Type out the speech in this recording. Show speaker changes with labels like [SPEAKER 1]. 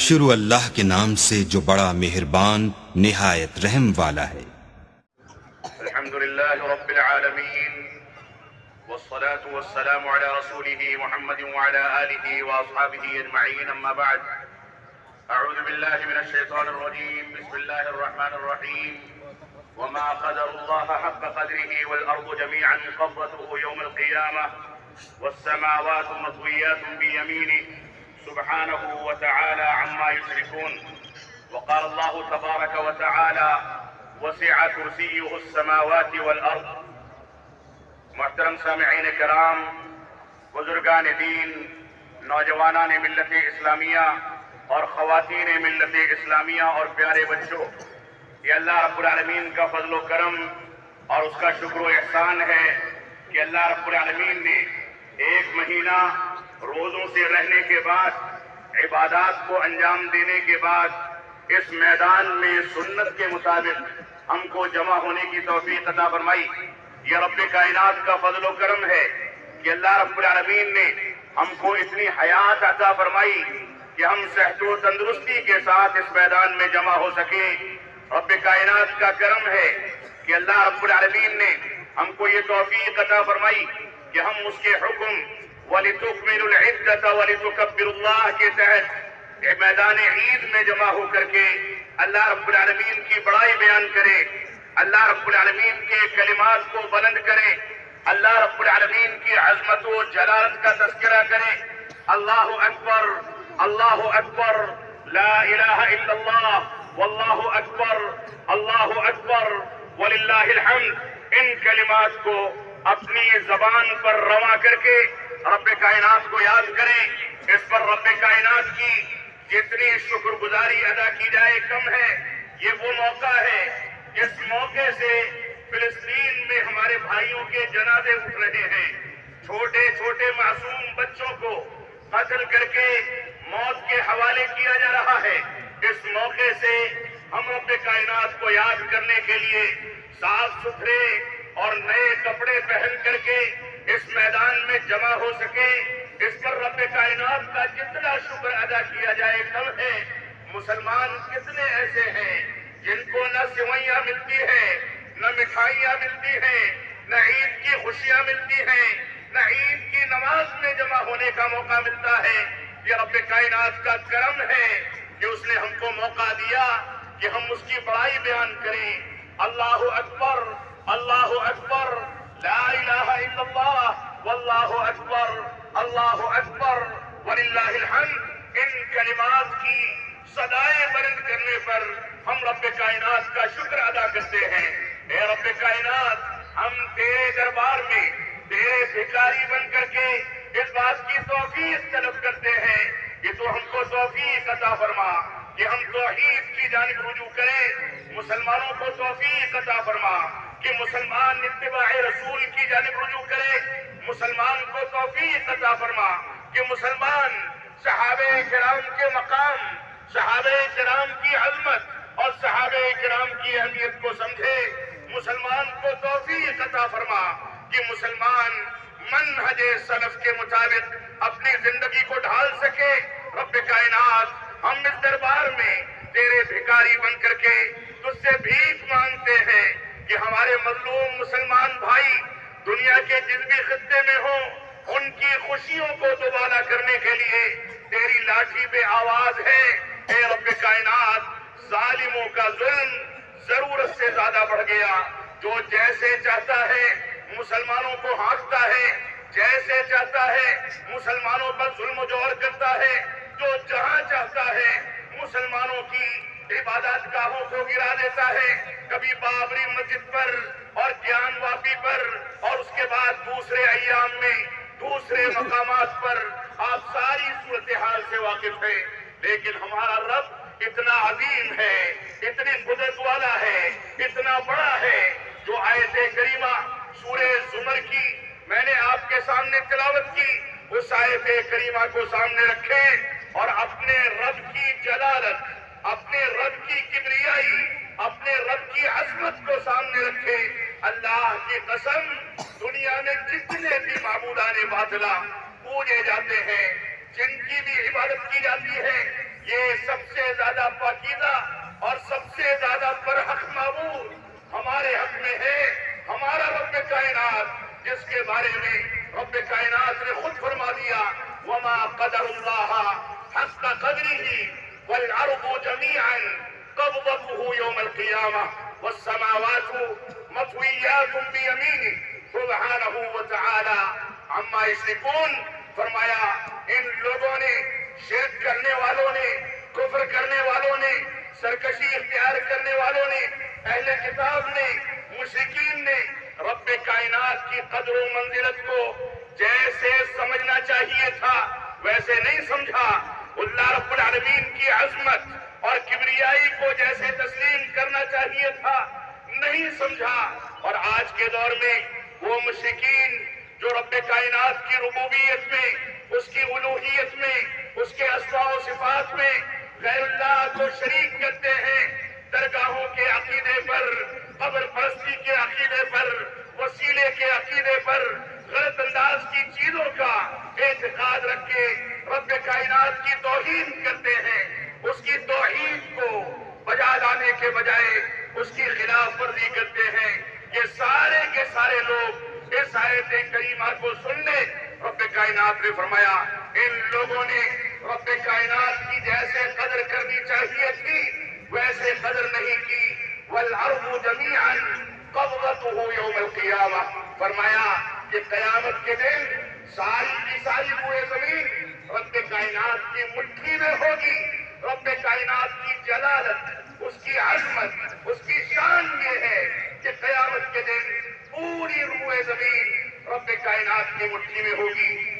[SPEAKER 1] شروع اللہ کے نام سے جو بڑا مہربان نہایت رحم والا ہے۔
[SPEAKER 2] الحمد للہ رب العالمین والصلاة والسلام على رسوله محمد وعلى آلہ واصحابہ اجمعین، اما بعد، اعوذ باللہ من الشیطان الرجیم، بسم اللہ الرحمن الرحیم، وما قدر اللہ حق قدرہ والارض جميعا قبضته يوم القیامة والسماوات مطویات بیمینہ سبحانه وتعالى عما يشركون، وقال الله تبارك وتعالى وسع كرسيه السماوات والأرض۔ محترم سامعین کرام، بزرگان دین، نوجوانان ملت اسلامیہ اور خواتین ملت اسلامیہ اور پیارے بچوں، یہ اللہ رب العالمین کا فضل و کرم اور اس کا شکر و احسان ہے کہ اللہ رب العالمین نے ایک مہینہ روزوں سے رہنے کے بعد، عبادات کو انجام دینے کے بعد اس میدان میں سنت کے مطابق ہم کو جمع ہونے کی توفیق عطا فرمائی۔ یہ رب کائنات کا فضل و کرم ہے کہ اللہ رب العالمین نے ہم کو اتنی حیات عطا فرمائی کہ ہم صحت و تندرستی کے ساتھ اس میدان میں جمع ہو سکیں۔ رب کائنات کا کرم ہے کہ اللہ رب العالمین نے ہم کو یہ توفیق عطا فرمائی کہ ہم اس کے حکم وَلِتُكْمِلُوا الْعِدَّةَ وَلِتُكَبِّرُوا اللَّهَ کے تحت میدان عید میں جمع ہو کر کے اللہ رب العالمین کی بڑائی بیان کرے، اللہ رب العالمین کے کلمات کو بلند کرے، اللہ رب العالمین کی عظمت و جلالت کا تذکرہ کرے۔ اللہ اکبر، اللہ اکبر، لا الہ الا اللہ، واللہ اکبر، اللہ اکبر وللہ الحمد، ان کلمات کو اپنی زبان پر رواں کر کے رب کائنات کو یاد کریں۔ اس پر رب کائنات کی جتنی شکر گزاری ادا کی جائے کم ہے۔ یہ وہ موقع ہے جس موقع سے فلسطین میں ہمارے بھائیوں کے جنازے اٹھ رہے ہیں، چھوٹے چھوٹے معصوم بچوں کو قتل کر کے موت کے حوالے کیا جا رہا ہے۔ اس موقع سے ہم رب کائنات کو یاد کرنے کے لیے صاف ستھرے اور نئے کپڑے پہن کر کے اس میدان میں جمع ہو سکے، اس پر رب کائنات کا جتنا شکر ادا کیا جائے کم ہے۔ مسلمان کتنے ایسے ہیں جن کو نہ سوئیاں ملتی ہیں، نہ مٹھائیاں ملتی ہیں، نہ عید کی خوشیاں ملتی ہیں، نہ عید کی نماز میں جمع ہونے کا موقع ملتا ہے۔ یہ رب کائنات کا کرم ہے کہ اس نے ہم کو موقع دیا کہ ہم اس کی بڑائی بیان کریں۔ اللہ اکبر، اللہ اکبر، لا الہ الا اللہ، واللہ اکبر، اللہ اکبر وللہ الحمد، ان کلمات کی صدائیں بلند کرنے پر ہم رب کائنات کا شکر ادا کرتے ہیں۔ اے رب کائنات، ہم تیرے دربار میں تیرے بھکاری بن کر کے اس بات کی توفیق طلب کرتے ہیں کہ تو ہم کو توفیق عطا فرما کہ ہم توحید کی جانب رجوع کریں، مسلمانوں کو توفیق عطا فرما کہ مسلمان اتباع رسول کی جانب رجوع کرے، مسلمان کو توفیق عطا فرما کہ مسلمان صحابہ کرام کے مقام، صحابہ کرام کی عظمت اور صحابہ کرام کی اہمیت کو سمجھے، مسلمان کو توفیق عطا فرما کہ مسلمان منہج سلف کے مطابق اپنی زندگی کو ڈھال سکے۔ رب کائنات، ہم اس دربار میں تیرے بھکاری بن کر کے تجھ سے بھیک مانگتے ہیں کہ ہمارے مظلوم مسلمان بھائی دنیا کے جس بھی خطے میں ہوں، ان کی خوشیوں کو دوبالا کرنے کے لیے تیری لاٹھی پہ آواز ہے۔ اے رب کائنات، ظالموں کا ظلم ضرورت سے زیادہ بڑھ گیا، جو جیسے چاہتا ہے مسلمانوں کو ہانکتا ہے، جیسے چاہتا ہے مسلمانوں پر ظلم و جور کرتا ہے، جو جہاں چاہتا ہے مسلمانوں کی عبادت گاہوں کو گرا دیتا ہے، کبھی بابری مسجد پر اور گیان واپی پر، اور اس کے بعد دوسرے ایام میں دوسرے مقامات پر۔ آپ ساری صورتحال سے واقف ہیں، لیکن ہمارا رب اتنا عظیم ہے، اتنی قدرت والا ہے، اتنا بڑا ہے، جو آیت کریمہ سورہ زمر کی میں نے آپ کے سامنے تلاوت کی، اس آیت کریمہ کو سامنے رکھے اور اپنے رب کی جلالت، اپنے رب کی کبریائی، اپنے رب کی عظمت کو سامنے رکھے۔ اللہ کی قسم، دنیا میں جتنے بھی معبودان باطلہ پوجے جاتے ہیں، جن کی بھی عبادت کی جاتی ہے، یہ سب سے زیادہ پاکیزہ اور سب سے زیادہ برحق معبود ہمارے حق میں ہے ہمارا رب کائنات، جس کے بارے میں رب کائنات نے خود فرما دیا وما قدر اللہ حق قدرہ والارض جميعا قبضته يوم القيامة والسماوات مطويات بيمينه سبحانہ وتعالی عما یشرکون۔ فرمایا ان لوگوں نے، شرک کرنے والوں نے، کفر کرنے والوں نے، سرکشی اختیار کرنے والوں نے، اہل کتاب نے، مشرکین نے رب کائنات کی قدر و منزلت کو جیسے سمجھنا چاہیے تھا ویسے نہیں سمجھا، اللہ رب العالمین کی عظمت اور کبریائی کو جیسے تسلیم کرنا چاہیے تھا نہیں سمجھا۔ اور آج کے دور میں وہ مشرکین جو رب کائنات کی ربوبیت میں، اس کی الوہیت میں، اس کے اسماء و صفات میں غیر اللہ کو شریک کرتے ہیں، درگاہوں کے عقیدے پر، قبر پرستی کے عقیدے پر، وسیلے کے عقیدے پر، غلط انداز کی چیزوں کا اعتقاد رکھ کے رب کائنات کی توہین کرتے ہیں، اس کی توحید کو بجا لانے کے بجائے اس کی خلاف ورزی کرتے ہیں۔ یہ سارے کے سارے لوگ اس آیت کریمہ کو سننے رب کائنات نے فرمایا ان لوگوں نے رب کائنات کی جیسے قدر کرنی چاہیے تھی ویسے قدر نہیں کی۔ والارض جميعا قبضته يوم القيامة، فرمایا کہ قیامت کے دن ساری کی ساری روئے زمین رب کائنات کی مٹھی میں ہوگی۔ رب کائنات کی جلالت، اس کی عظمت، اس کی شان یہ ہے کہ قیامت کے دن پوری روئے زمین رب کائنات کی مٹھی میں ہوگی۔